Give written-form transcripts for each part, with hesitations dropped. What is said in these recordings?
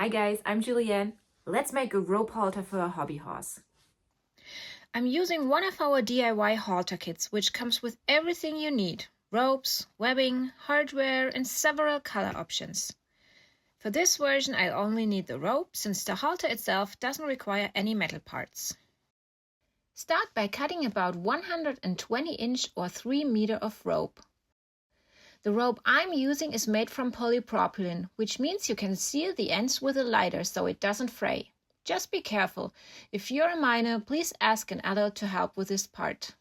Hi guys, I'm Julianne. Let's make a rope halter for a hobby horse. I'm using one of our DIY halter kits, which comes with everything you need: ropes, webbing, hardware, and several color options. For this version, I'll only need the rope, since the halter itself doesn't require any metal parts. Start by cutting about 120-inch or 3 meter of rope. The rope I'm using is made from polypropylene, which means you can seal the ends with a lighter so it doesn't fray. Just be careful. If you're a minor, please ask an adult to help with this part.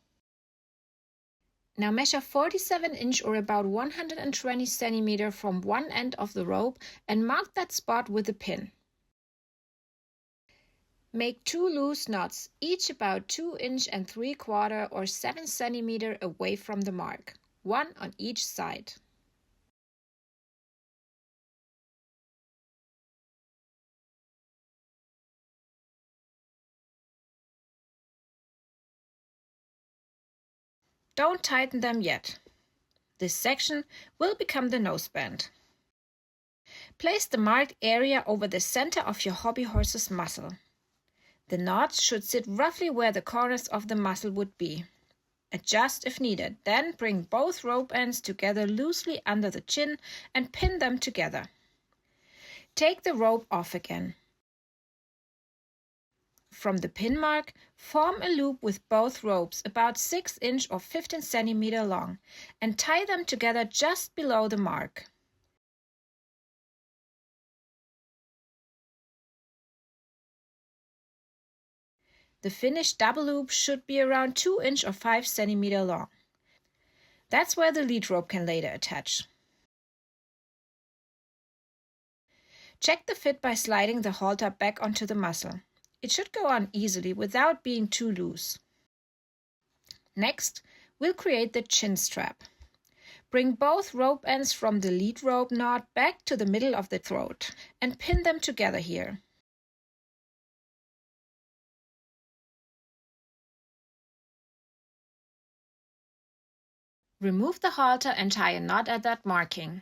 Now measure 47-inch or about 120 centimeter from one end of the rope and mark that spot with a pin. Make 2 loose knots, each about 2-inch and 3/4 or 7 centimeter away from the mark, one on each side. Don't tighten them yet. This section will become the noseband. Place the marked area over the center of your hobby horse's muzzle. The knots should sit roughly where the corners of the muzzle would be. Adjust if needed, then bring both rope ends together loosely under the chin and pin them together. Take the rope off again. From the pin mark, form a loop with both ropes about 6-inch or 15 centimeter long and tie them together just below the mark. The finished double loop should be around 2-inch or 5 centimeter long. That's where the lead rope can later attach. Check the fit by sliding the halter back onto the muzzle. It should go on easily without being too loose. Next, we'll create the chin strap. Bring both rope ends from the lead rope knot back to the middle of the throat and pin them together here. Remove the halter and tie a knot at that marking.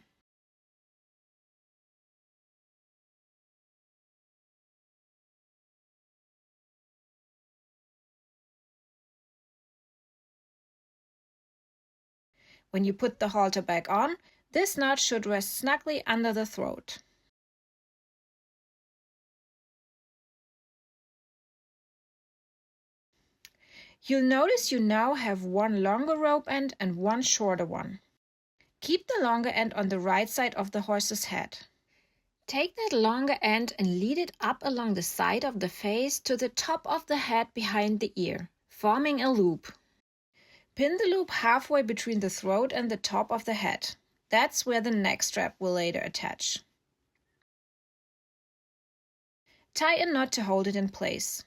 When you put the halter back on, this knot should rest snugly under the throat. You'll notice you now have one longer rope end and one shorter one. Keep the longer end on the right side of the horse's head. Take that longer end and lead it up along the side of the face to the top of the head behind the ear, forming a loop. Pin the loop halfway between the throat and the top of the head. That's where the neck strap will later attach. Tie a knot to hold it in place.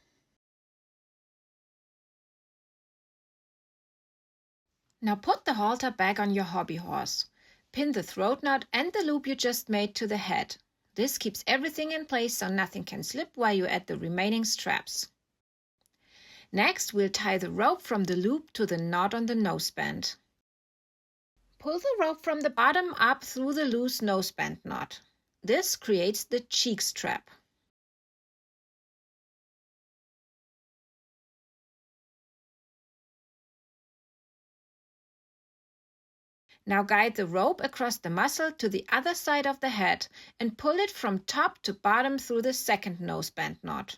Now put the halter back on your hobby horse. Pin the throat knot and the loop you just made to the head. This keeps everything in place so nothing can slip while you add the remaining straps. Next, we'll tie the rope from the loop to the knot on the noseband. Pull the rope from the bottom up through the loose noseband knot. This creates the cheek strap. Now guide the rope across the muzzle to the other side of the head and pull it from top to bottom through the second noseband knot.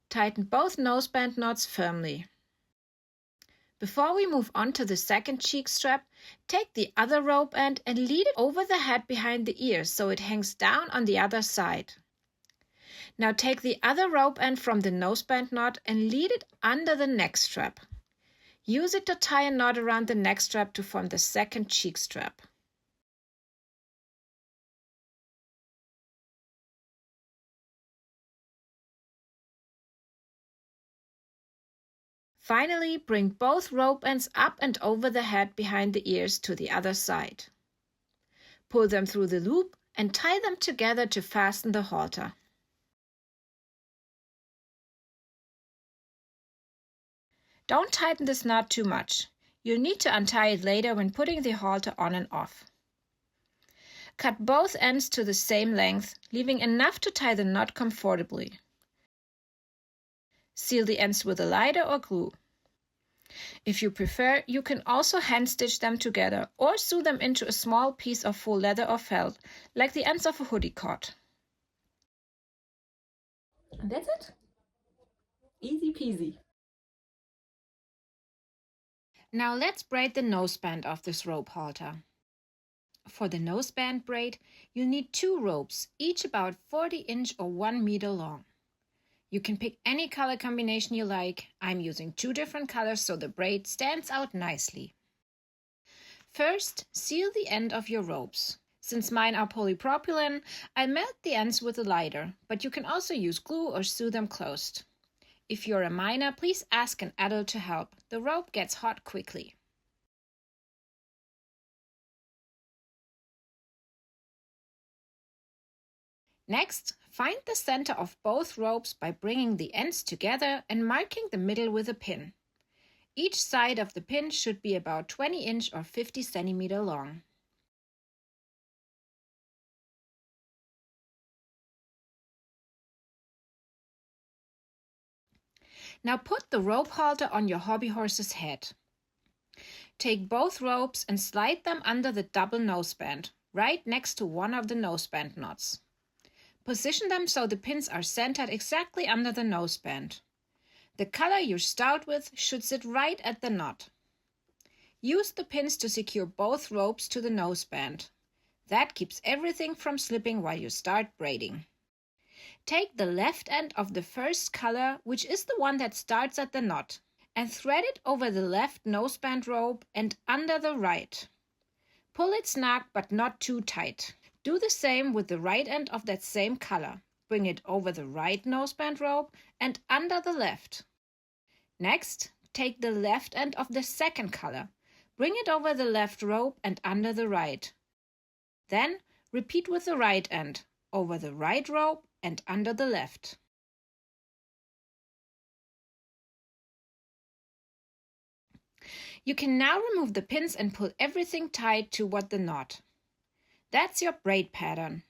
Tighten both noseband knots firmly. Before we move on to the second cheek strap, take the other rope end and lead it over the head behind the ears so it hangs down on the other side. Now take the other rope end from the noseband knot and lead it under the neck strap. Use it to tie a knot around the neck strap to form the second cheek strap. Finally, bring both rope ends up and over the head behind the ears to the other side. Pull them through the loop and tie them together to fasten the halter. Don't tighten this knot too much. You'll need to untie it later when putting the halter on and off. Cut both ends to the same length, leaving enough to tie the knot comfortably. Seal the ends with a lighter or glue. If you prefer, you can also hand stitch them together or sew them into a small piece of faux leather or felt, like the ends of a hoodie cord. And that's it. Easy peasy. Now let's braid the noseband of this rope halter. For the noseband braid, you'll need 2 ropes, each about 40 inch or 1 meter long. You can pick any color combination you like. I'm using 2 different colors so the braid stands out nicely. First, seal the end of your ropes. Since mine are polypropylene, I'll melt the ends with a lighter, but you can also use glue or sew them closed. If you're a minor, please ask an adult to help. The rope gets hot quickly. Next, find the center of both ropes by bringing the ends together and marking the middle with a pin. Each side of the pin should be about 20 inch or 50 centimeter long. Now put the rope halter on your hobby horse's head. Take both ropes and slide them under the double noseband, right next to one of the noseband knots. Position them so the pins are centered exactly under the noseband. The color you start with should sit right at the knot. Use the pins to secure both ropes to the noseband. That keeps everything from slipping while you start braiding. Take the left end of the first color, which is the one that starts at the knot, and thread it over the left noseband rope and under the right. Pull it snug but not too tight. Do the same with the right end of that same color. Bring it over the right noseband rope and under the left. Next, take the left end of the second color. Bring it over the left rope and under the right. Then, repeat with the right end, over the right rope and under the left. You can now remove the pins and pull everything tight toward the knot. That's your braid pattern.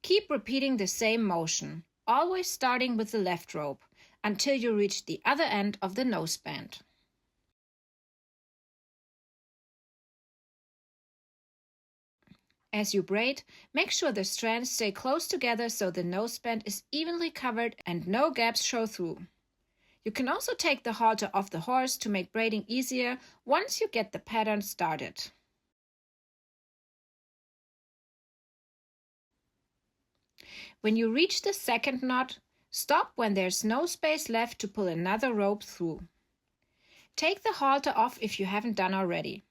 Keep repeating the same motion, always starting with the left rope, until you reach the other end of the noseband. As you braid, make sure the strands stay close together so the noseband is evenly covered and no gaps show through. You can also take the halter off the horse to make braiding easier once you get the pattern started. When you reach the second knot, stop when there's no space left to pull another rope through. Take the halter off if you haven't done already.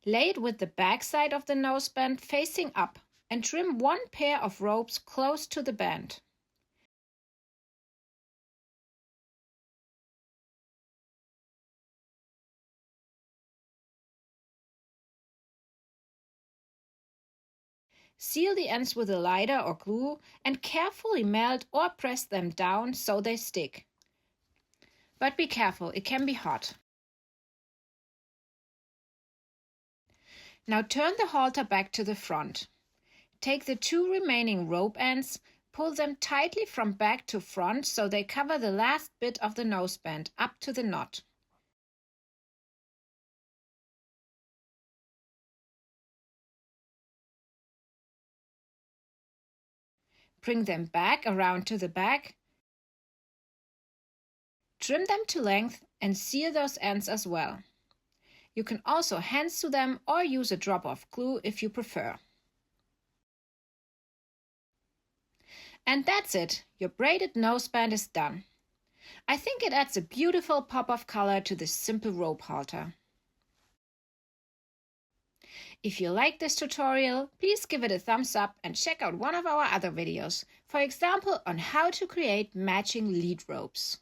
Lay it with the back side of the noseband facing up and trim one pair of ropes close to the band. Seal the ends with a lighter or glue and carefully melt or press them down so they stick. But be careful, it can be hot. Now turn the halter back to the front. Take the 2 remaining rope ends, pull them tightly from back to front so they cover the last bit of the noseband up to the knot. Bring them back around to the back. Trim them to length and seal those ends as well. You can also hand sew them or use a drop of glue if you prefer. And that's it, your braided noseband is done. I think it adds a beautiful pop of color to this simple rope halter. If you like this tutorial, please give it a thumbs up and check out one of our other videos, for example on how to create matching lead ropes.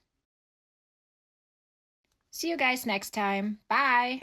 See you guys next time. Bye!